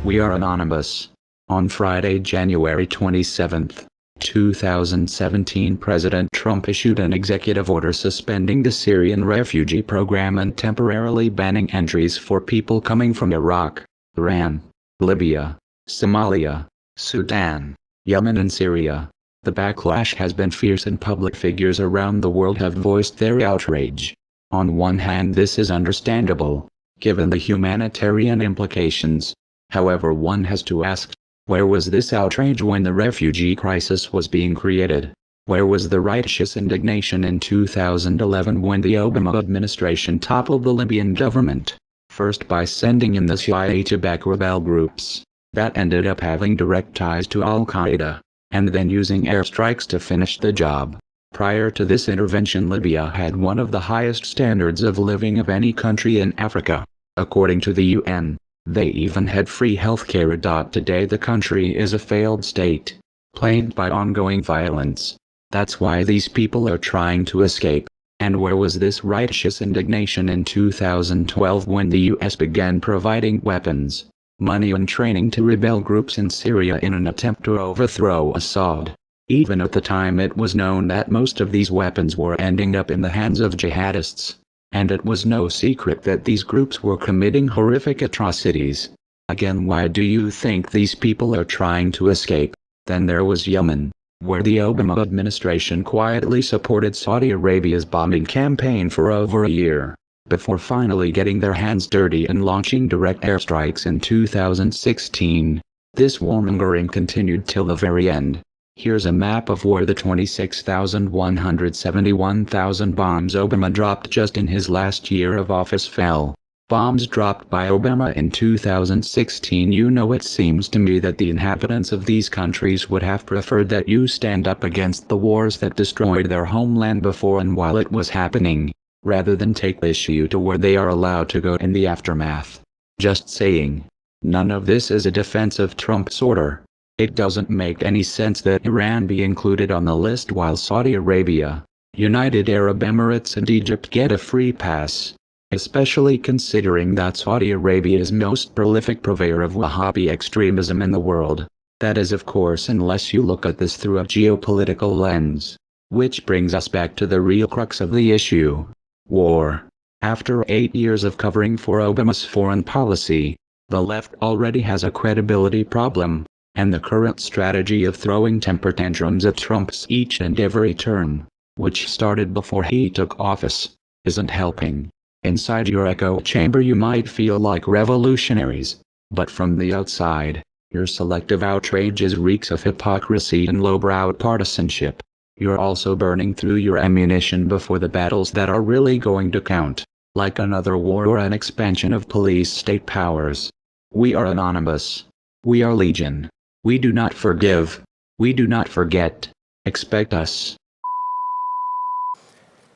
We are anonymous. On Friday, January 27, 2017, President Trump issued an executive order suspending the Syrian refugee program and temporarily banning entries for people coming from Iraq, Iran, Libya, Somalia, Sudan, Yemen and Syria. The backlash has been fierce and public figures around the world have voiced their outrage. On one hand, this is understandable, given the humanitarian implications. However, one has to ask, where was this outrage when the refugee crisis was being created? Where was the righteous indignation in 2011 when the Obama administration toppled the Libyan government? First by sending in the CIA to back rebel groups that ended up having direct ties to Al-Qaeda, and then using airstrikes to finish the job. Prior to this intervention, Libya had one of the highest standards of living of any country in Africa, according to the UN. They even had free healthcare. Today the country is a failed state, plagued by ongoing violence. That's why these people are trying to escape. And where was this righteous indignation in 2012 when the US began providing weapons, money and training to rebel groups in Syria in an attempt to overthrow Assad? Even at the time, it was known that most of these weapons were ending up in the hands of jihadists. And it was no secret that these groups were committing horrific atrocities. Again, why do you think these people are trying to escape? Then there was Yemen, where the Obama administration quietly supported Saudi Arabia's bombing campaign for over a year, before finally getting their hands dirty and launching direct airstrikes in 2016. This warmongering continued till the very end. Here's a map of where the 26,171,000 bombs Obama dropped just in his last year of office fell. Bombs dropped by Obama in 2016. It seems to me that the inhabitants of these countries would have preferred that you stand up against the wars that destroyed their homeland before and while it was happening, rather than take issue to where they are allowed to go in the aftermath. Just saying. None of this is a defense of Trump's order. It doesn't make any sense that Iran be included on the list while Saudi Arabia, United Arab Emirates and Egypt get a free pass, especially considering that Saudi Arabia is most prolific purveyor of Wahhabi extremism in the world. That is, of course, unless you look at this through a geopolitical lens. Which brings us back to the real crux of the issue: war. After 8 years of covering for Obama's foreign policy, the left already has a credibility problem. And the current strategy of throwing temper tantrums at Trump's each and every turn, which started before he took office, isn't helping. Inside your echo chamber you might feel like revolutionaries, but from the outside, your selective outrages reeks of hypocrisy and lowbrow partisanship. You're also burning through your ammunition before the battles that are really going to count, like another war or an expansion of police state powers. We are anonymous. We are legion. We do not forgive. We do not forget. Expect us.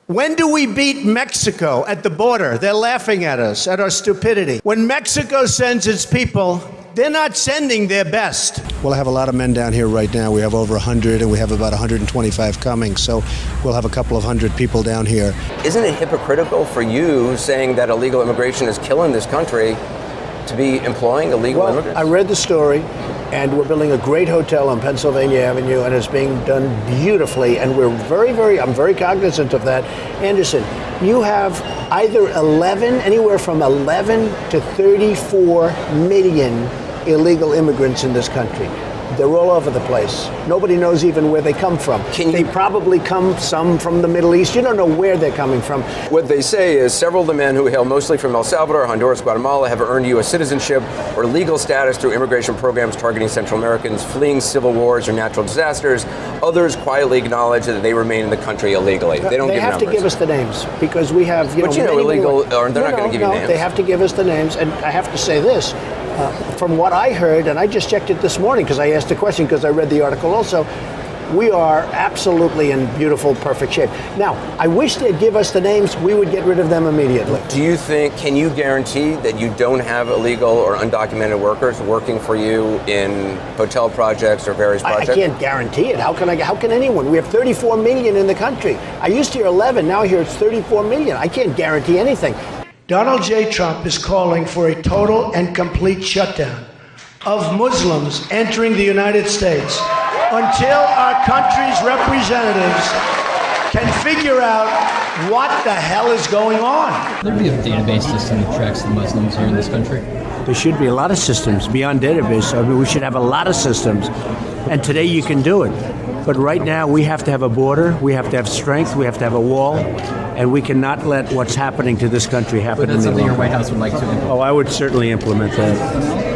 When do we beat Mexico at the border? They're laughing at us, at our stupidity. When Mexico sends its people, they're not sending their best. We'll have a lot of men down here right now. We have over 100, and we have about 125 coming. So we'll have a couple of hundred people down here. Isn't it hypocritical for you saying that illegal immigration is killing this country to be employing illegal immigrants? I read the story. And we're building a great hotel on Pennsylvania Avenue, and it's being done beautifully. And we're I'm very cognizant of that. Anderson, you have either anywhere from 11 to 34 million illegal immigrants in this country. They're all over the place. Nobody knows even where they come from. They probably some from the Middle East. You don't know where they're coming from. What they say is several of the men who hail mostly from El Salvador, Honduras, Guatemala have earned U.S. citizenship or legal status through immigration programs targeting Central Americans fleeing civil wars or natural disasters. Others quietly acknowledge that they remain in the country illegally. They don't give numbers. They have to give us the names because we have, illegal, or they're not going to give you names. They have to give us the names, and I have to say this. From what I heard, and I just checked it this morning because I asked the question because I read the article also, we are absolutely in beautiful, perfect shape. Now, I wish they'd give us the names. We would get rid of them immediately. Can you guarantee that you don't have illegal or undocumented workers working for you in hotel projects or various projects? I can't guarantee it. How can anyone? We have 34 million in the country. I used to hear 11, now I hear it's 34 million. I can't guarantee anything. Donald J. Trump is calling for a total and complete shutdown of Muslims entering the United States until our country's representatives can figure out what the hell is going on. There be a database system that tracks the Muslims here in this country? There should be a lot of systems beyond database. I mean, we should have a lot of systems. And today you can do it. But right now we have to have a border, we have to have strength, we have to have a wall, and we cannot let what's happening to this country happen. But that's something your White House would like to implement. Oh, I would certainly implement that.